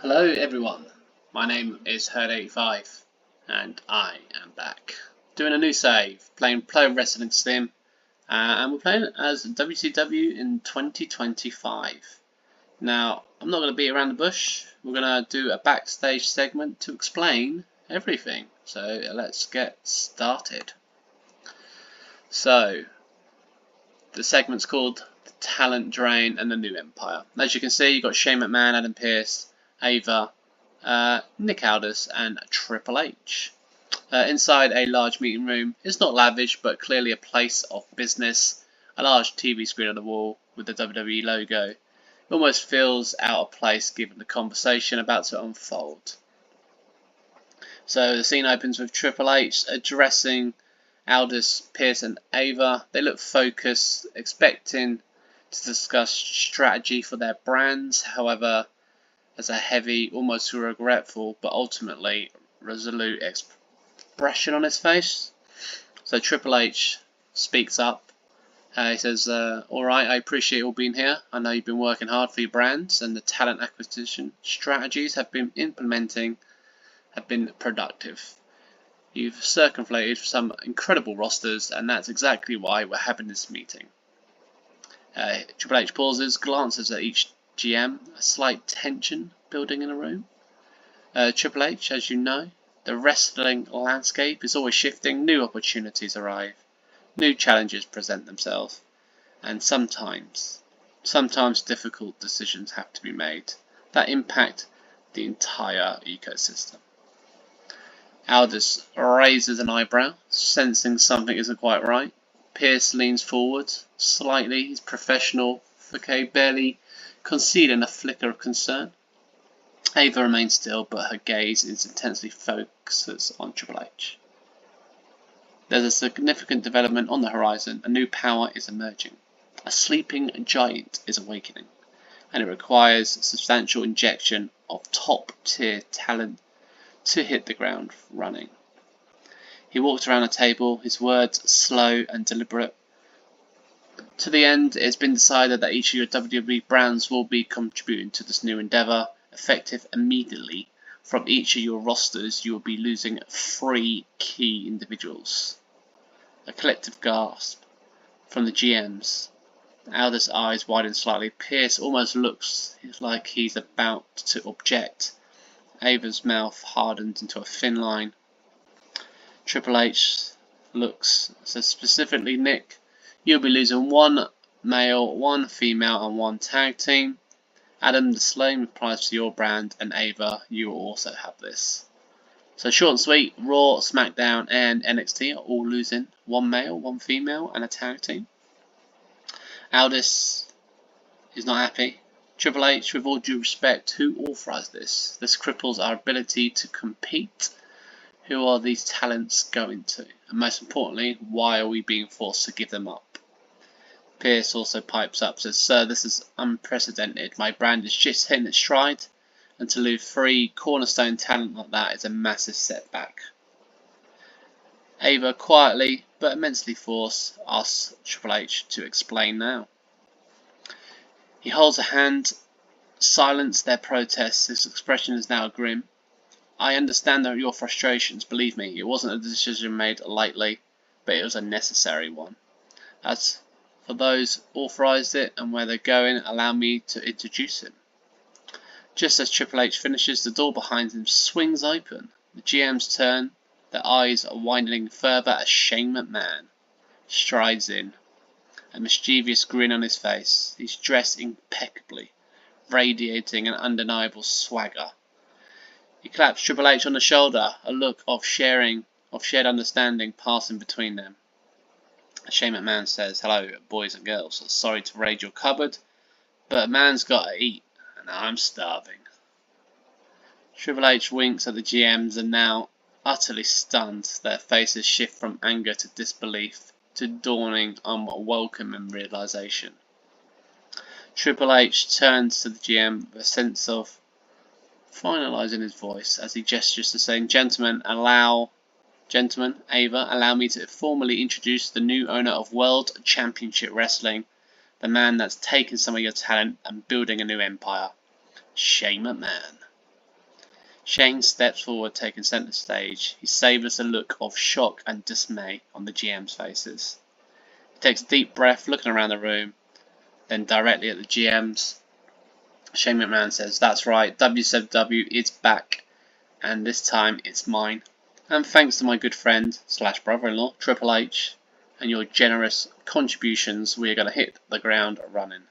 Hello everyone, my name is Herd85 and I am back doing a new save, playing Pro Wrestling Sim, and we're playing as WCW in 2025. Now, I'm not going to beat around the bush, we're going to do a backstage segment to explain everything, so let's get started. So, the segment's called The Talent Drain and the New Empire. As you can see, you've got Shane McMahon, Adam Pearce, Ava, Nick Aldis and Triple H. Inside a large meeting room, it's not lavish but clearly a place of business. A large TV screen on the wall with the WWE logo. It almost feels out of place given the conversation about to unfold. So the scene opens with Triple H addressing Aldis, Pearce and Ava. They look focused, expecting to discuss strategy for their brands. However, as a heavy, almost regretful, but ultimately resolute expression on his face. So Triple H speaks up. He says, alright, I appreciate you all being here. I know you've been working hard for your brands and the talent acquisition strategies have been implementing have been productive. You've circumvented some incredible rosters and that's exactly why we're having this meeting. Triple H pauses, glances at each GM, a slight tension building in the room. Triple H, as you know, the wrestling landscape is always shifting, new opportunities arrive, new challenges present themselves, and sometimes difficult decisions have to be made that impact the entire ecosystem. Aldis raises an eyebrow, sensing something isn't quite right. Pearce leans forward, slightly, he's professional, okay, barely concealing a flicker of concern. Ava remains still, but her gaze is intensely focused on Triple H. There's a significant development on the horizon. A new power is emerging. A sleeping giant is awakening, and it requires a substantial injection of top-tier talent to hit the ground running. He walked around the table, his words slow and deliberate. To the end, it's been decided that each of your WWE brands will be contributing to this new endeavour, effective immediately. From each of your rosters, you will be losing 3 key individuals. A collective gasp from the GMs. Aldis' eyes widen slightly. Pearce almost looks like he's about to object. Ava's mouth hardens into a thin line. Triple H looks, says specifically, Nick, you'll be losing 1 male, 1 female and 1 tag team. Adam, the same applies to your brand, and Ava, you will also have this. So short and sweet, Raw, SmackDown and NXT are all losing 1 male, 1 female and a tag team. Aldis is not happy. Triple H, with all due respect, who authorised this? This cripples our ability to compete. Who are these talents going to? And most importantly, why are we being forced to give them up? Pearce also pipes up, says, Sir, this is unprecedented. My brand is just hitting its stride, and to lose 3 cornerstone talent like that is a massive setback. Ava quietly, but immensely forced, asks Triple H to explain now. He holds a hand, silence their protests. His expression is now grim. I understand your frustrations, believe me, it wasn't a decision made lightly, but it was a necessary one. As for those who authorised it and where they're going, allow me to introduce him. Just as Triple H finishes, the door behind him swings open. The GMs turn, their eyes are widening further as Shane McMahon strides in, a mischievous grin on his face. He's dressed impeccably, radiating an undeniable swagger. He claps Triple H on the shoulder, a look of shared understanding passing between them. Shane McMahon says, Hello, boys and girls. Sorry to raid your cupboard, but a man's got to eat, and I'm starving. Triple H winks at the GMs, and now, utterly stunned, their faces shift from anger to disbelief to dawning unwelcome realization. Triple H turns to the GM with a sense of finalizing his voice as he gestures to saying, Gentlemen, Ava, allow me to formally introduce the new owner of World Championship Wrestling, the man that's taken some of your talent and building a new empire, Shane McMahon. Shane steps forward, taking centre stage. He savours a look of shock and dismay on the GM's faces. He takes a deep breath, looking around the room, then directly at the GMs. Shane McMahon says, "That's right, WCW is back, and this time it's mine. And thanks to my good friend / brother-in-law, Triple H, and your generous contributions, we are going to hit the ground running.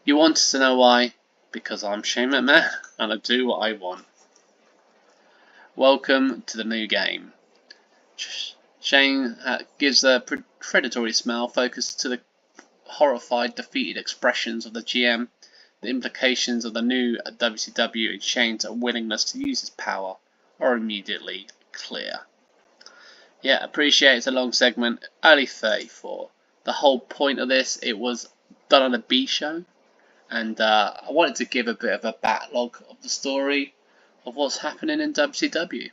You wanted to know why? Because I'm Shane McMahon, and I do what I want. Welcome to the new game." Shane gives a predatory smile, focused to the horrified, defeated expressions of the GM. The implications of the new WCW and Shane's willingness to use his power are immediately clear. Yeah, appreciate it's a long segment, only 34. The whole point of this, it was done on a B show, and I wanted to give a bit of a backlog of the story of what's happening in WCW.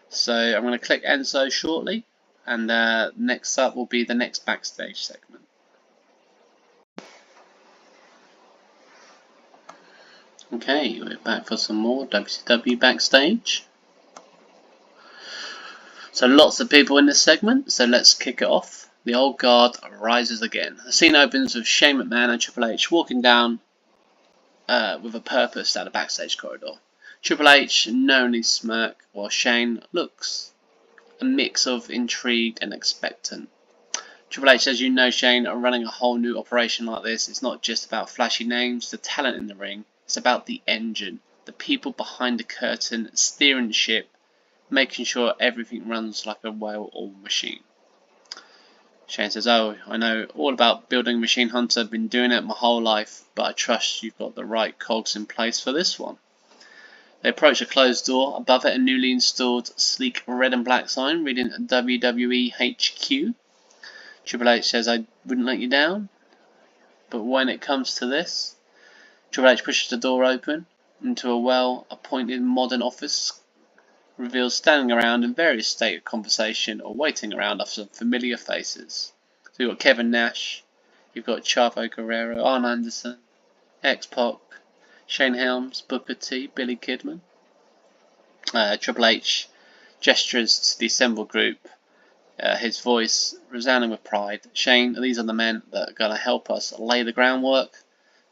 So I'm going to click end so shortly, and next up will be the next backstage segment. Okay, we're back for some more WCW backstage. So lots of people in this segment, so let's kick it off. The old guard rises again. The scene opens with Shane McMahon and Triple H walking down with a purpose down the backstage corridor. Triple H knowingly smirk while Shane looks a mix of intrigued and expectant. Triple H says, "You know, Shane, running a whole new operation like this, it's not just about flashy names, the talent in the ring. It's about the engine, the people behind the curtain, steering the ship, making sure everything runs like a well-oiled machine." Shane says, "Oh, I know all about building a machine, Hunter. I've been doing it my whole life, but I trust you've got the right cogs in place for this one." They approach a closed door. Above it, a newly installed sleek red and black sign reading WWE HQ. Triple H says, "I wouldn't let you down, but when it comes to this..." Triple H pushes the door open into a well-appointed modern office, reveals standing around in various state of conversation or waiting around are some familiar faces. So you've got Kevin Nash, you've got Chavo Guerrero, Arn Anderson, X-Pac, Shane Helms, Booker T, Billy Kidman. Triple H gestures to the assembled group, his voice resounding with pride. "Shane, these are the men that are going to help us lay the groundwork.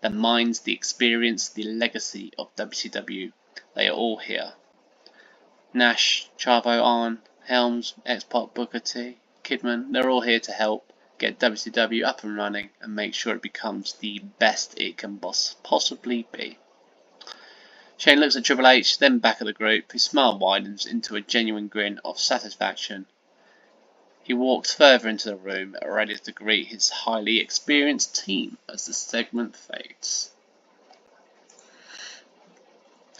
The minds, the experience, the legacy of WCW. They are all here. Nash, Chavo, Arn, Helms, X-Pac, Booker T, Kidman, they're all here to help get WCW up and running and make sure it becomes the best it can possibly be." Shane looks at Triple H, then back at the group. His smile widens into a genuine grin of satisfaction. He walks further into the room, ready to greet his highly experienced team as the segment fades.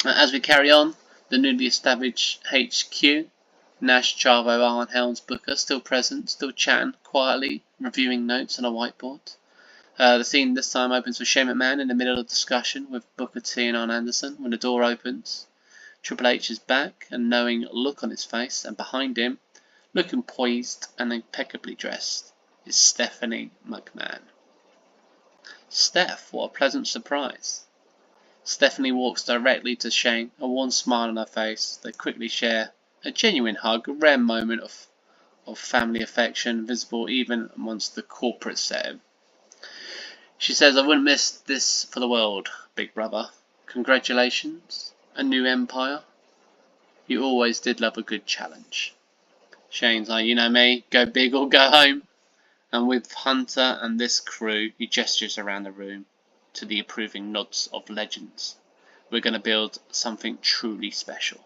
As we carry on, the newly established HQ, Nash, Chavo, Arn, Helms, Booker, still present, still chatting quietly, reviewing notes on a whiteboard. The scene this time opens with Shane McMahon in the middle of a discussion with Booker T and Arn Anderson. When the door opens, Triple H is back, a knowing look on his face, and behind him, looking poised and impeccably dressed, is Stephanie McMahon. Steph, what a pleasant surprise. Stephanie walks directly to Shane, a warm smile on her face. They quickly share a genuine hug, a rare moment of family affection, visible even amongst the corporate setting. She says, "I wouldn't miss this for the world, big brother. Congratulations, a new empire. You always did love a good challenge." Shane's like, "You know me, go big or go home." And with Hunter and this crew, he gestures around the room to the approving nods of legends. "We're going to build something truly special."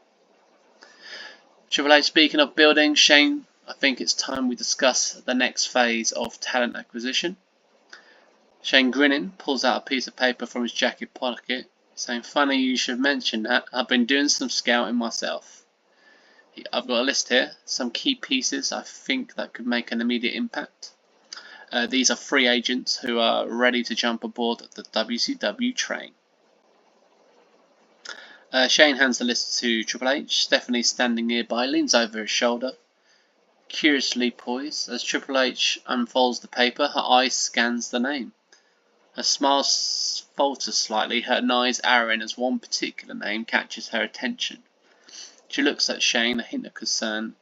Triple H, speaking of building, Shane, I think it's time we discuss the next phase of talent acquisition. Shane, grinning, pulls out a piece of paper from his jacket pocket, saying, "Funny you should mention that. I've been doing some scouting myself. I've got a list here, some key pieces I think that could make an immediate impact. These are free agents who are ready to jump aboard the WCW train." Shane hands the list to Triple H. Stephanie, standing nearby, leans over his shoulder, curiously poised. As Triple H unfolds the paper, her eye scans the name. Her smile falters slightly, her eyes arrowing as one particular name catches her attention. She looks at Shane, a hint of concern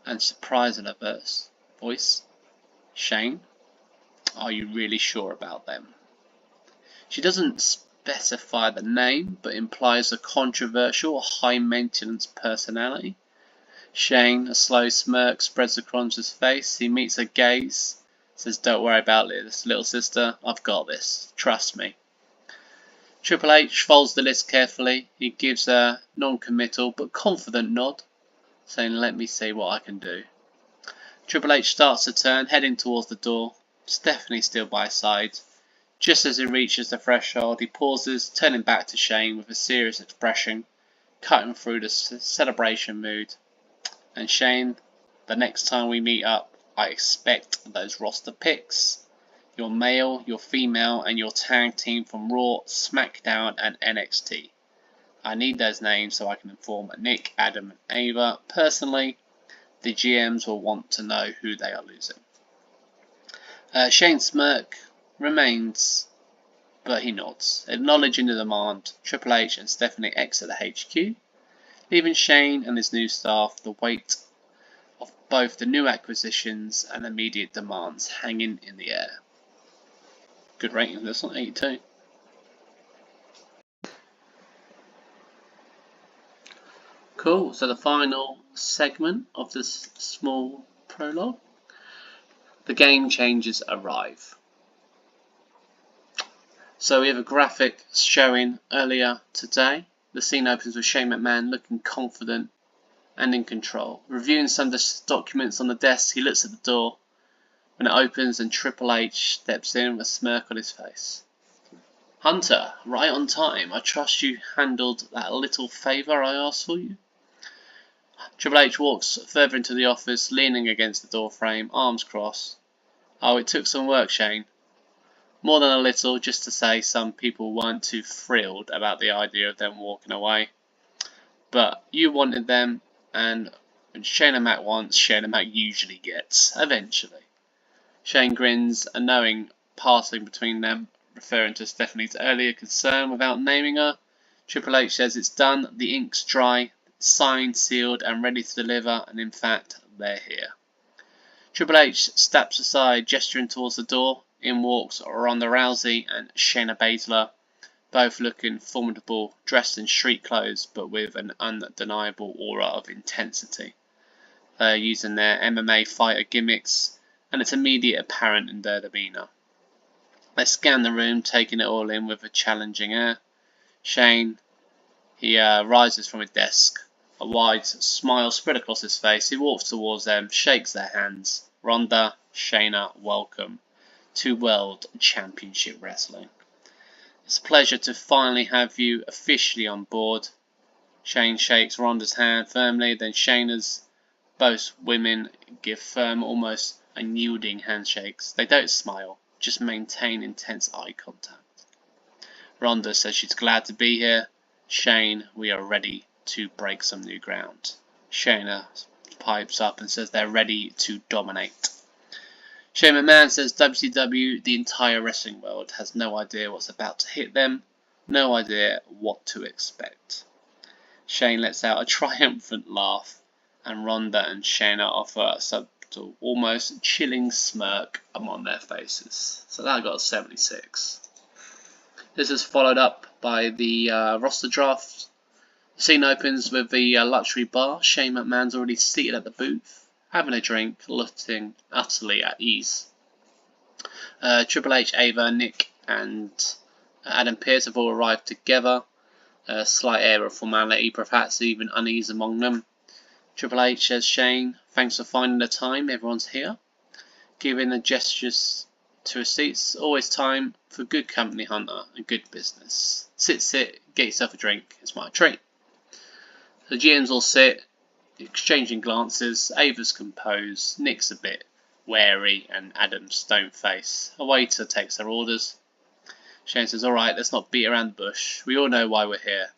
and surprise in her voice. Shane, are you really sure about them? She doesn't specify the name, but implies a controversial or high-maintenance personality. Shane, a slow smirk spreads across his face. He meets her gaze, says, "Don't worry about this, little sister. I've got this. Trust me." Triple H folds the list carefully. He gives a non-committal but confident nod, saying, "Let me see what I can do." Triple H starts to turn, heading towards the door. Stephanie still by his side. Just as he reaches the threshold, he pauses, turning back to Shane with a serious expression, cutting through the celebration mood. "And Shane, the next time we meet up, I expect those roster picks. Your male, your female, and your tag team from Raw, SmackDown, and NXT. I need those names so I can inform Nick, Adam, and Ava. Personally, the GMs will want to know who they are losing." Shane's smirk remains, but he nods, acknowledging the demand. Triple H and Stephanie exit the HQ, leaving Shane and his new staff the weight of both the new acquisitions and immediate demands hanging in the air. Good rating, this one, 82. Cool, so the final segment of this small prologue. The game changers arrive. So we have a graphic showing earlier today. The scene opens with Shane McMahon looking confident and in control. Reviewing some of the documents on the desk, he looks at the door when it opens and Triple H steps in with a smirk on his face. "Hunter, right on time. I trust you handled that little favour I asked for you." Triple H walks further into the office, leaning against the door frame, arms crossed. "Oh, it took some work, Shane." "More than a little, just to say some people weren't too thrilled about the idea of them walking away. But you wanted them, and when Shane and Mac wants, Shane and Mac usually gets, eventually." Shane grins, a knowing passing between them, referring to Stephanie's earlier concern without naming her. Triple H says it's done, the ink's dry, signed, sealed, and ready to deliver, and in fact, they're here. Triple H steps aside, gesturing towards the door. In walks Ronda Rousey and Shayna Baszler, both looking formidable, dressed in street clothes, but with an undeniable aura of intensity. They are using their MMA fighter gimmicks, and it's immediately apparent in their demeanour. They scan the room, taking it all in with a challenging air. Shane, he rises from his desk, a wide smile spread across his face. He walks towards them, shakes their hands. "Ronda, Shayna, welcome to World Championship Wrestling. It's a pleasure to finally have you officially on board." Shane shakes Ronda's hand firmly, then Shayna's. Both women give firm, almost unyielding handshakes. They don't smile, just maintain intense eye contact. Ronda says she's glad to be here. "Shane, we are ready to break some new ground." Shayna pipes up and says they're ready to dominate. Shane McMahon says WCW, the entire wrestling world, has no idea what's about to hit them, no idea what to expect. Shane lets out a triumphant laugh, and Ronda and Shayna offer a subtle, almost chilling smirk among their faces. So that got a 76. This is followed up by the roster draft. The scene opens with the luxury bar. Shane McMahon's already seated at the booth, having a drink, looking utterly at ease. Triple H, Ava, Nick, and Adam Pearce have all arrived together. A slight air of formality, perhaps even unease among them. Triple H says, "Shane, thanks for finding the time. Everyone's here." Giving the gestures to his seats. "Always time for good company, Hunter, and good business. Sit, get yourself a drink. It's my treat." The GMs all sit, exchanging glances. Ava's composed, Nick's a bit wary, and Adam's stone-faced. A waiter takes their orders. Shane says, "Alright, let's not beat around the bush. We all know why we're here.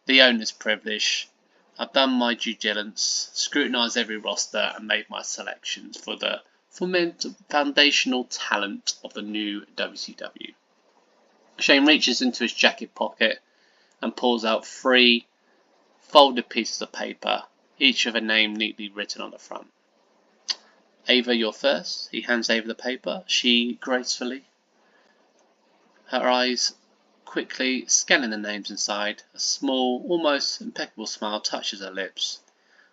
The owner's privilege. I've done my due diligence, scrutinised every roster, and made my selections for the foundational talent of the new WCW. Shane reaches into his jacket pocket and pulls out 3 folded pieces of paper, each with a name neatly written on the front. Ava, you're first. He hands Ava the paper. She gracefully, her eyes quickly scanning the names inside. A small, almost impeccable smile touches her lips,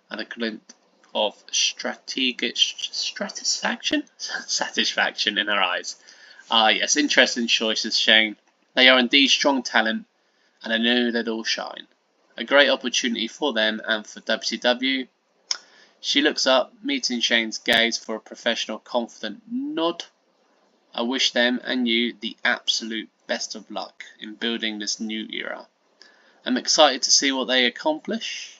and a glint of satisfaction in her eyes. Ah yes, interesting choices, Shane. They are indeed strong talent, and I knew they'd all shine. A great opportunity for them and for WCW. She looks up, meeting Shane's gaze for a professional, confident nod. I wish them and you the absolute best of luck in building this new era. I'm excited to see what they accomplish.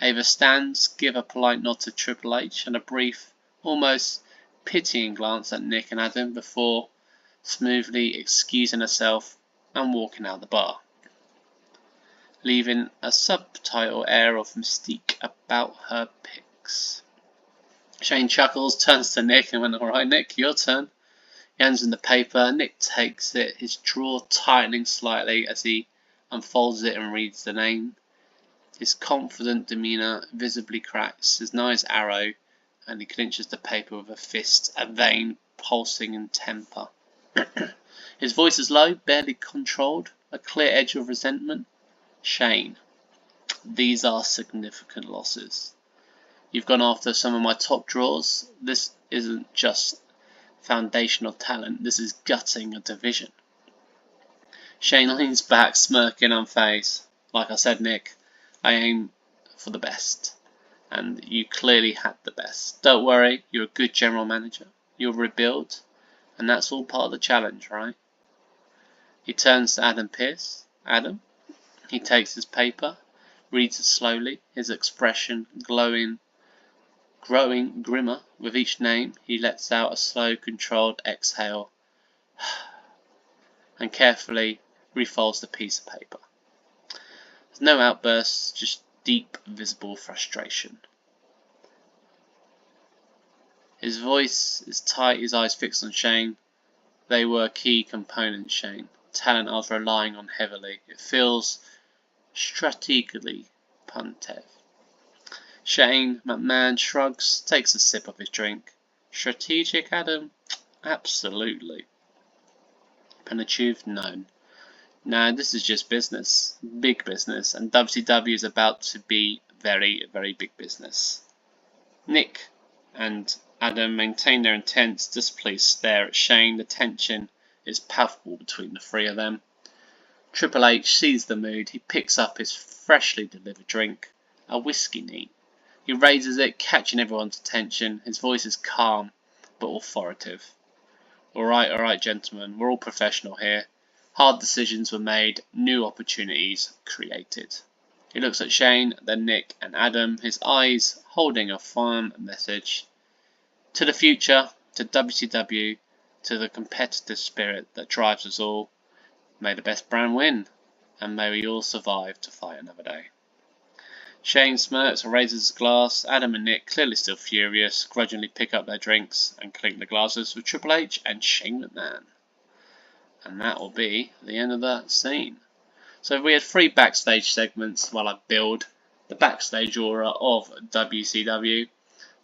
Ava stands, give a polite nod to Triple H and a brief, almost pitying glance at Nick and Adam before smoothly excusing herself and walking out the bar, leaving a subtitle air of mystique about her picks. Shane chuckles, turns to Nick and went, "Alright Nick, your turn." He hands him the paper. Nick takes it, his jaw tightening slightly as he unfolds it and reads the name. His confident demeanour visibly cracks, his nose arrow, and he clinches the paper with a fist, a vein pulsing in temper. His voice is low, barely controlled, a clear edge of resentment. "Shane, these are significant losses. You've gone after some of my top draws. This isn't just foundational talent, this is gutting a division." Shane leans back, smirking unfazed. "Like I said, Nick, I aim for the best, and you clearly had the best. Don't worry, you're a good general manager. You'll rebuild, and that's all part of the challenge, right?" He turns to Adam Pearce. "Adam?" He takes his paper, reads it slowly, his expression growing grimmer with each name. He lets out a slow, controlled exhale and carefully refolds the piece of paper. There's no outbursts, just deep, visible frustration. His voice is tight, his eyes fixed on Shane. They were key components, Shane. Talent I was relying on heavily. It feels strategically punted. Shane McMahon shrugs, takes a sip of his drink. Strategic, Adam? Absolutely. Penetuve? No. No, this is just business. Big business. And WCW is about to be very, very big business. Nick and Adam maintain their intense, displeased stare at Shane. The tension is palpable between the 3 of them. Triple H sees the mood. He picks up his freshly delivered drink, a whiskey neat. He raises it, catching everyone's attention. His voice is calm, but authoritative. Alright, gentlemen, we're all professional here. Hard decisions were made, new opportunities created." He looks at Shane, then Nick and Adam, his eyes holding a firm message. To the future, to WCW, to the competitive spirit that drives us all. May the best brand win, and may we all survive to fight another day. Shane smirks and raises his glass. Adam and Nick, clearly still furious, grudgingly pick up their drinks and clink the glasses with Triple H and Shane McMahon. And that will be the end of that scene. So we had 3 backstage segments while I build the backstage aura of WCW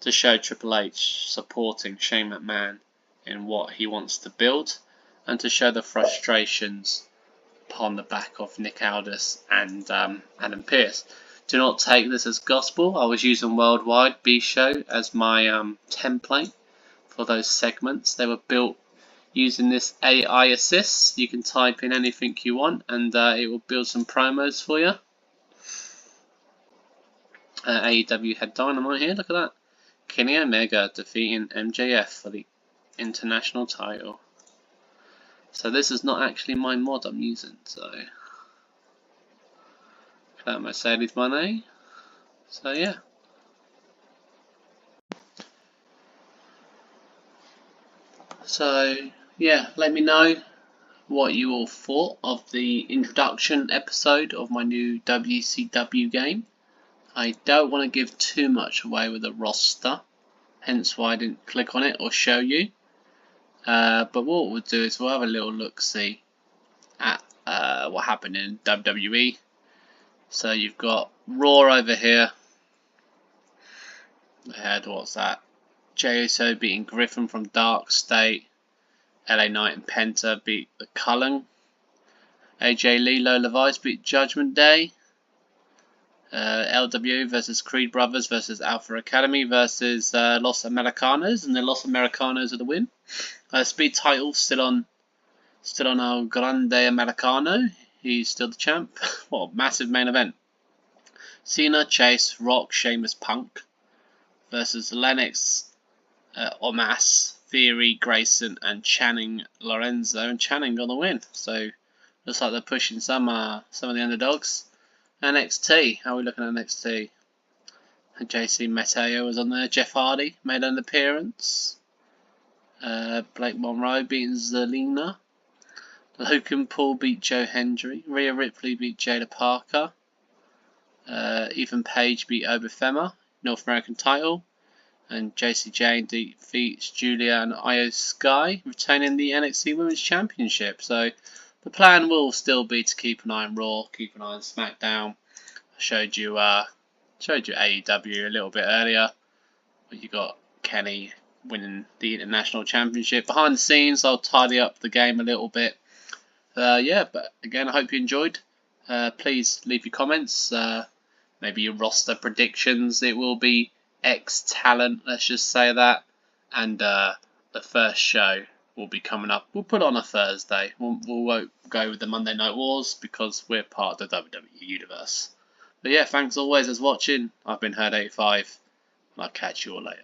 to show Triple H supporting Shane McMahon in what he wants to build, and to show the frustrations upon the back of Nick Aldis and Adam Pearce. Do not take this as gospel. I was using Worldwide B-Show as my template for those segments. They were built using this AI assist. You can type in anything you want and it will build some promos for you. AEW had Dynamite here, look at that. Kenny Omega defeating MJF for the international title. So this is not actually my mod I'm using, so that Mercedes money. So yeah. So yeah, let me know what you all thought of the introduction episode of my new WCW game. I don't want to give too much away with the roster, hence why I didn't click on it or show you. But what we'll do is we'll have a little look-see at what happened in WWE. So you've got Raw over here. We had, what's that? JSO beating Griffin from Dark State. LA Knight and Penta beat the Cullen. AJ Lee, Lola Vice beat Judgment Day. LW versus Creed Brothers versus Alpha Academy versus Los Americanos, and the Los Americanos are the win. Speed title still on El Grande Americano. He's still the champ. What a massive main event. Cena, Chase, Rock, Sheamus, Punk versus Lennox, Omas, Theory, Grayson, and Channing Lorenzo. And Channing got the win. So looks like they're pushing some of the underdogs. NXT, how are we looking at NXT? JC Mateo was on there. Jeff Hardy made an appearance. Blake Monroe beating Zelina. Logan Paul beat Joe Hendry. Rhea Ripley beat Jada Parker. Ethan Page beat Obafema, North American title. And JC Jane defeats Julia and Io Sky, retaining the NXT Women's Championship. So the plan will still be to keep an eye on Raw, keep an eye on SmackDown. I showed you AEW a little bit earlier, but you got Kenny winning the International Championship. Behind the scenes, I'll tidy up the game a little bit. Yeah, but again, I hope you enjoyed. Please leave your comments. Maybe your roster predictions. It will be X Talent, let's just say that. And the first show will be coming up. We'll put it on a Thursday. We won't go with the Monday Night Wars because we're part of the WWE universe. But yeah, thanks always as watching. I've been Herd85, and I'll catch you all later.